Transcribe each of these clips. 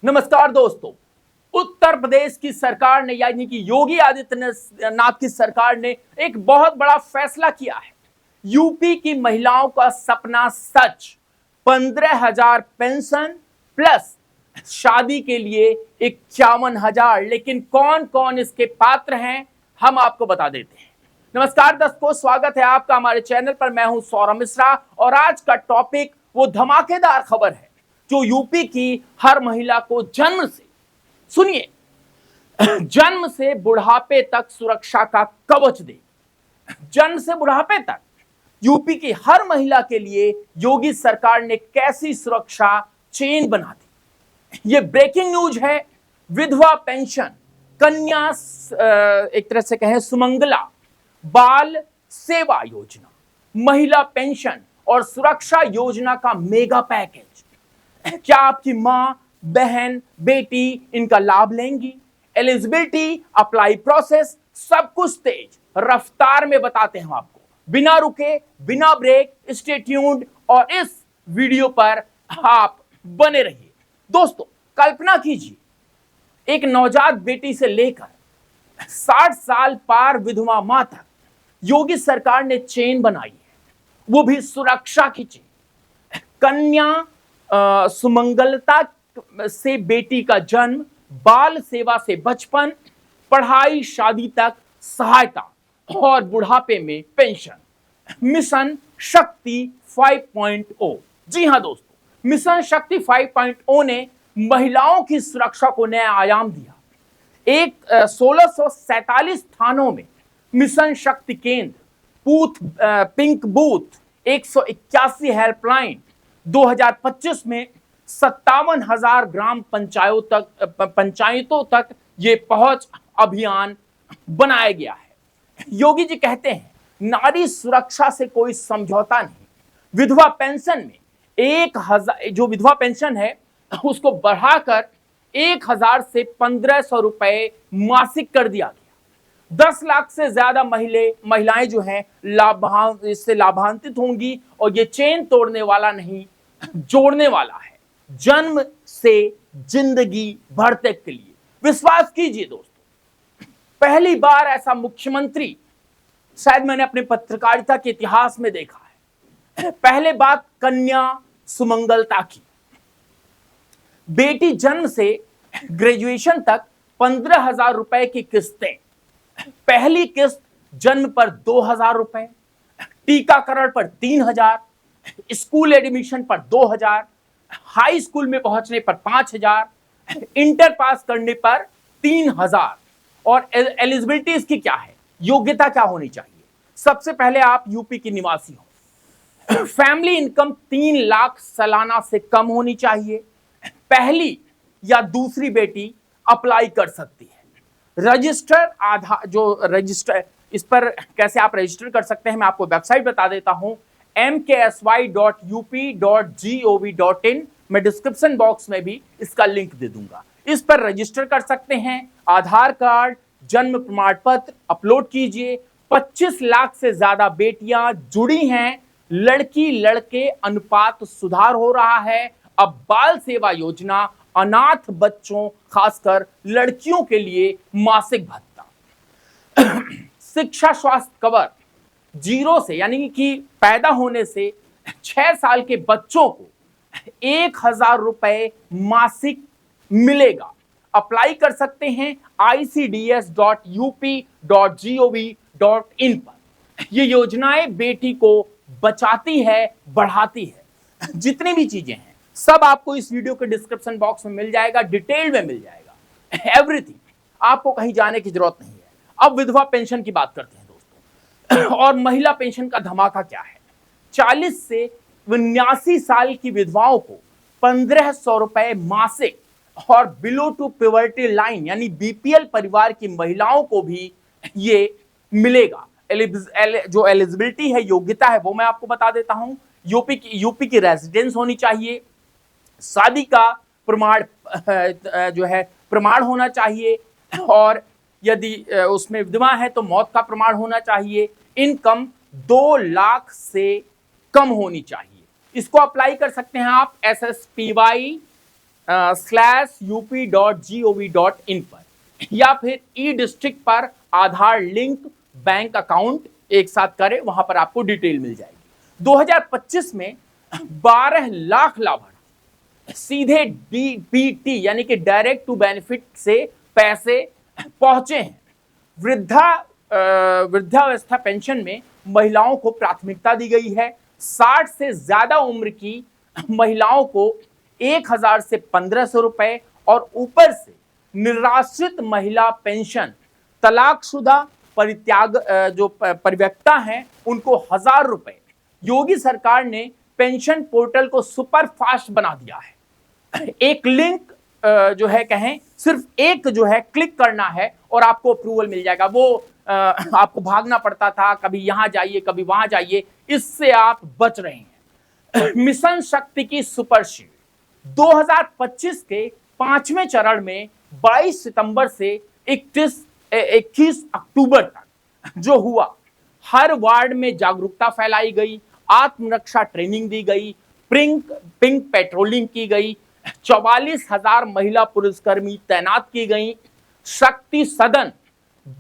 नमस्कार दोस्तों। उत्तर प्रदेश की सरकार ने यानी कि योगी आदित्यनाथ की सरकार ने एक बहुत बड़ा फैसला किया है। यूपी की महिलाओं का सपना सच, 15,000 पेंशन प्लस शादी के लिए 51,000। लेकिन कौन कौन इसके पात्र हैं हम आपको बता देते हैं। नमस्कार दोस्तों, स्वागत है आपका हमारे चैनल पर। मैं हूं सौरभ मिश्रा और आज का टॉपिक वो धमाकेदार खबर है जो यूपी की हर महिला को जन्म से, सुनिए, जन्म से बुढ़ापे तक सुरक्षा का कवच दे। जन्म से बुढ़ापे तक यूपी की हर महिला के लिए योगी सरकार ने कैसी सुरक्षा चेन बना दी, ये ब्रेकिंग न्यूज है। विधवा पेंशन, कन्या, एक तरह से कहें सुमंगला, बाल सेवा योजना, महिला पेंशन और सुरक्षा योजना का मेगा पैकेज। क्या आपकी मां, बहन, बेटी इनका लाभ लेंगी? एलिजिबिलिटी, अप्लाई प्रोसेस, सब कुछ तेज रफ्तार में बताते हैं आपको, बिना रुके, बिना ब्रेक। स्टे ट्यून्ड और इस वीडियो पर आप बने रहिए। दोस्तों, कल्पना कीजिए, एक नवजात बेटी से लेकर 60 साल पार विधवा मां तक योगी सरकार ने चेन बनाई है, वो भी सुरक्षा की चेन। कन्या सुमंगलता से बेटी का जन्म, बाल सेवा से बचपन, पढ़ाई शादी तक सहायता और बुढ़ापे में पेंशन। मिशन शक्ति 5.0। जी हां दोस्तों, मिशन शक्ति 5.0 ने महिलाओं की सुरक्षा को नया आयाम दिया। 1647 थानों में मिशन शक्ति केंद्र, पिंक बूथ, 181 हेल्पलाइन, 2025 में 57,000 ग्राम पंचायतों तक ये पहुंच अभियान बनाया गया है। योगी जी कहते हैं, नारी सुरक्षा से कोई समझौता नहीं। विधवा पेंशन में 1,000, जो विधवा पेंशन है उसको बढ़ाकर 1,000 से 1,500 रुपए मासिक कर दिया गया। 10 लाख से ज्यादा महिलाएं जो हैं इससे लाभान्वित होंगी और ये चेन तोड़ने वाला नहीं, जोड़ने वाला है, जन्म से जिंदगी भर तक के लिए। विश्वास कीजिए दोस्तों, पहली बार ऐसा मुख्यमंत्री शायद मैंने अपने पत्रकारिता के इतिहास में देखा है। पहले बात कन्या सुमंगलता की। बेटी जन्म से ग्रेजुएशन तक 15,000 रुपए की किस्तें। पहली किस्त जन्म पर 2,000 रुपए, टीकाकरण पर 3,000, स्कूल एडमिशन पर 2,000, हाई स्कूल में पहुंचने पर 5,000, इंटर पास करने पर 3,000। और एलिजिबिलिटी इसकी क्या है, योग्यता क्या होनी चाहिए? सबसे पहले आप यूपी के निवासी हो, फैमिली इनकम 3 लाख सालाना से कम होनी चाहिए, पहली या दूसरी बेटी अप्लाई कर सकती है। रजिस्टर आधार, जो रजिस्टर, इस पर कैसे आप रजिस्टर कर सकते हैं मैं आपको वेबसाइट बता देता हूं, mksy.up.gov.in। मैं डिस्क्रिप्शन बॉक्स में भी इसका लिंक दे दूंगा। इस पर रजिस्टर कर सकते हैं। आधार कार्ड, जन्म प्रमाण पत्र अपलोड कीजिए। 25 लाख से ज्यादा बेटियां जुड़ी हैं। लड़की लड़के अनुपात सुधार हो रहा है। अब बाल सेवा योजना, अनाथ बच्चों खासकर लड़कियों के लिए मासिक भत्ता। शिक्षा स्वास्थ्य कवर 0 से यानी कि पैदा होने से 6 साल के बच्चों को 1,000 रुपए मासिक मिलेगा। अप्लाई कर सकते हैं icds.up.gov.in पर। ये योजनाएं बेटी को बचाती है, बढ़ाती है। जितनी भी चीजें हैं सब आपको इस वीडियो के डिस्क्रिप्शन बॉक्स में मिल जाएगा, डिटेल में मिल जाएगा, एवरीथिंग। आपको कहीं जाने की जरूरत नहीं है। अब विधवा पेंशन की बात करते हैं दोस्तों। और महिला पेंशन का धमाका क्या है। 40 से 89 साल की विधवाओं को 1,500 रुपए मासिक और बिलो टू पॉवर्टी लाइन यानी बीपीएल परिवार की महिलाओं को भी ये मिलेगा। जो एलिजिबिलिटी है, योग्यता है, वो मैं आपको बता देता हूं। यूपी की रेजिडेंस होनी चाहिए, शादी का प्रमाण जो है प्रमाण होना चाहिए, और यदि उसमें विधवा है तो मौत का प्रमाण होना चाहिए। इनकम 2 लाख से कम होनी चाहिए। इसको अप्लाई कर सकते हैं आप SSPY www.ecom/up.gov.in पर या फिर ई डिस्ट्रिक्ट पर आधार लिंक बैंक अकाउंट एक साथ करें, वहां पर आपको डिटेल मिल जाएगी। 2025 में 12 लाख लाभार्थी सीधे डीबीटी यानी कि डायरेक्ट टू बेनिफिट से पैसे पहुंचे हैं। वृद्धावस्था पेंशन में महिलाओं को प्राथमिकता दी गई है। 60 से ज्यादा उम्र की महिलाओं को 1000 से 1500 रुपए और ऊपर से निराश्रित महिला पेंशन, तलाकशुदा परित्याग जो परित्यक्ता हैं उनको 1000 रुपए। योगी सरकार ने पेंशन पोर्टल को सुपर फास्ट बना दिया है। एक लिंक जो है कहें सिर्फ एक जो है क्लिक करना है और आपको अप्रूवल मिल जाएगा। वो आपको भागना पड़ता था, कभी यहां जाइए कभी वहां जाइए, इससे आप बच रहे हैं। मिशन शक्ति की सुपरशीट 2025 के 5वें चरण में 22 सितंबर से 21 अक्टूबर तक जो हुआ, हर वार्ड में जागरूकता फैलाई गई, आत्मरक्षा ट्रेनिंग दी गई, पिंक पेट्रोलिंग की गई, 44,000 महिला पुलिसकर्मी तैनात की गई। शक्ति सदन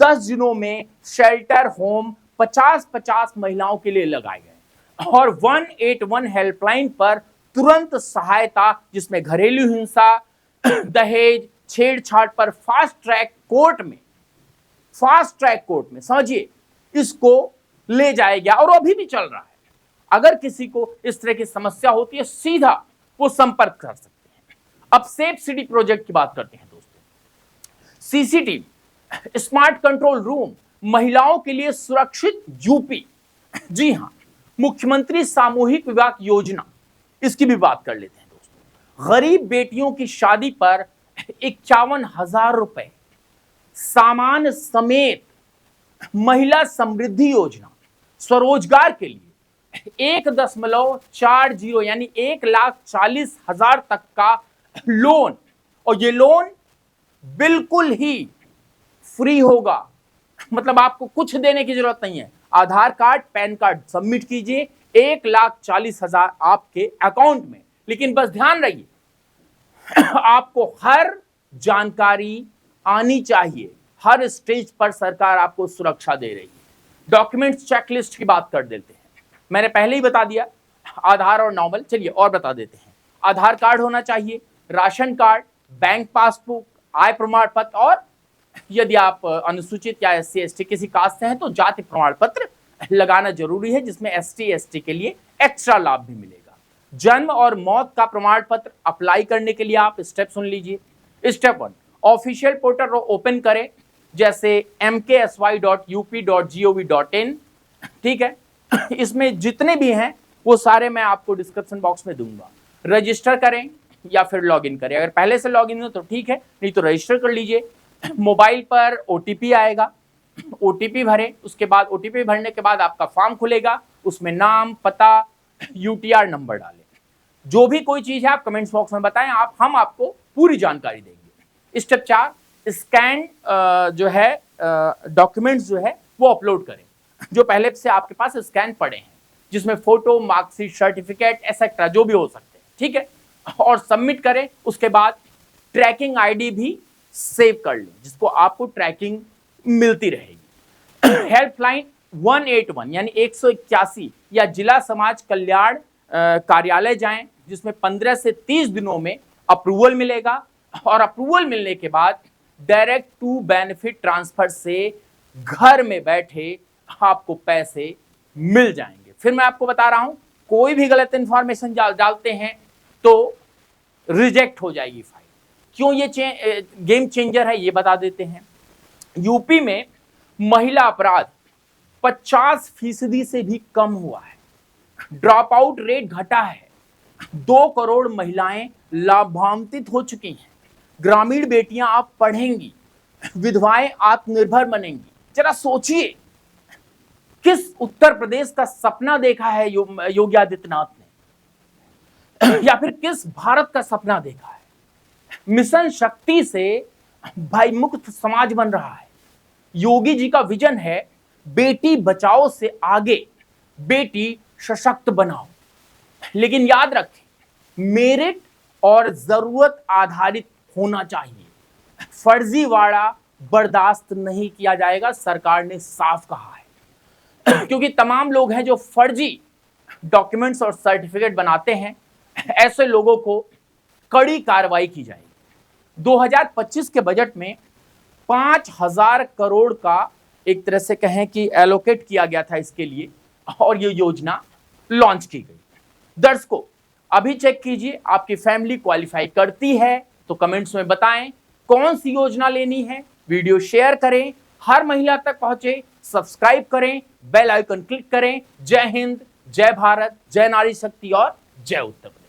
10 दिनों में शेल्टर होम 50-50 महिलाओं के लिए लगाए गए और 181 हेल्पलाइन पर तुरंत सहायता, जिसमें घरेलू हिंसा, दहेज, छेड़छाड़ पर फास्ट ट्रैक कोर्ट में समझिए इसको ले जाया गया और अभी भी चल रहा है। अगर किसी को इस तरह की समस्या होती है सीधा वो संपर्क कर सकते हैं। अब सेफ सिटी प्रोजेक्ट की बात करते हैं दोस्तों। सीसीटीवी स्मार्ट कंट्रोल रूम महिलाओं के लिए सुरक्षित यूपी, जी हां, मुख्यमंत्री सामूहिक विवाह योजना, इसकी भी बात कर लेते हैं दोस्तों। गरीब बेटियों की शादी पर 51,000 रुपए सामान समेत महिला समृद्धि योजना, स्वरोजगार के लिए 1.40 यानी 1,40,000 तक का लोन, और ये लोन बिल्कुल ही फ्री होगा, मतलब आपको कुछ देने की जरूरत नहीं है। आधार कार्ड पैन कार्ड सबमिट कीजिए, 1,40,000 आपके अकाउंट में। लेकिन बस ध्यान रखिए आपको हर जानकारी आनी चाहिए, हर स्टेज पर सरकार आपको सुरक्षा दे रही है। डॉक्यूमेंट्स चेकलिस्ट की बात कर देते हैं, मैंने पहले ही बता दिया आधार और नॉर्मल, चलिए और बता देते हैं। आधार कार्ड होना चाहिए, राशन कार्ड, बैंक पासबुक, आय प्रमाण पत्र, और यदि आप अनुसूचित या SC ST किसी कास्ट से हैं तो जाति प्रमाण पत्र लगाना जरूरी है, जिसमें ST ST के लिए एक्स्ट्रा लाभ भी मिलेगा। जन्म और मौत का प्रमाण पत्र अप्लाई करने के लिए आप स्टेप सुन लीजिए। स्टेप 1, ऑफिशियल पोर्टल ओपन करें, जैसे mksy.up.gov.in, ठीक है। इसमें जितने भी हैं वो सारे मैं आपको डिस्क्रिप्शन बॉक्स में दूंगा। रजिस्टर करें या फिर लॉगिन करें, अगर पहले से लॉगिन हो तो ठीक है, नहीं तो रजिस्टर कर लीजिए। मोबाइल पर OTP आएगा, OTP भरें, उसके बाद OTP भरने के बाद आपका फॉर्म खुलेगा, उसमें नाम, पता, UTR नंबर डालें। जो भी कोई चीज है आप कमेंट्स बॉक्स में बताएं, हम आपको पूरी जानकारी देंगे। स्टेप 4, स्कैन जो है डॉक्यूमेंट्स जो है वो अपलोड करें, जो पहले से आपके पास स्कैन पड़े हैं, जिसमें फोटो, मार्कशीट, सर्टिफिकेट एक्सेट्रा जो भी हो सकते हैं, ठीक है, और सबमिट करें। उसके बाद ट्रैकिंग ID भी सेव कर लें, जिसको आपको ट्रैकिंग मिलती रहेगी। हेल्पलाइन 181 यानी 181 या जिला समाज कल्याण कार्यालय जाएं, जिसमें 15 से 30 दिनों में अप्रूवल मिलेगा, और अप्रूवल मिलने के बाद डायरेक्ट टू बेनिफिट ट्रांसफर से घर में बैठे आपको पैसे मिल जाएंगे। फिर मैं आपको बता रहा हूं, कोई भी गलत इंफॉर्मेशन डालते हैं तो रिजेक्ट हो जाएगी फाइल। क्यों ये गेम चेंजर है ये बता देते हैं। यूपी में महिला अपराध 50% से भी कम हुआ है, ड्रॉप आउट रेट घटा है, 2 करोड़ महिलाएं लाभान्वित हो चुकी हैं, ग्रामीण बेटियां अब पढ़ेंगी, विधवाएं आत्मनिर्भर बनेंगी। जरा सोचिए, किस उत्तर प्रदेश का सपना देखा है योगी आदित्यनाथ ने, या फिर किस भारत का सपना देखा है। मिशन शक्ति से भाई मुक्त समाज बन रहा है। योगी जी का विजन है बेटी बचाओ से आगे बेटी सशक्त बनाओ। लेकिन याद रखें, मेरिट और जरूरत आधारित होना चाहिए। फर्जीवाड़ा बर्दाश्त नहीं किया जाएगा, सरकार ने साफ कहा है। क्योंकि तमाम लोग हैं जो फर्जी डॉक्यूमेंट्स और सर्टिफिकेट बनाते हैं, ऐसे लोगों को कड़ी कार्रवाई की जाएगी। 2025 के बजट में 5,000 करोड़ का एक तरह से कहें कि एलोकेट किया गया था इसके लिए, और ये योजना लॉन्च की गई। दर्शकों, अभी चेक कीजिए आपकी फैमिली क्वालिफाई करती है तो कमेंट्स में बताएं कौन सी योजना लेनी है। वीडियो शेयर करें, हर महिला तक पहुंचे, सब्सक्राइब करें, बेल आइकन क्लिक करें। जय हिंद, जय भारत, जय नारी शक्ति और जय उत्तर प्रदेश।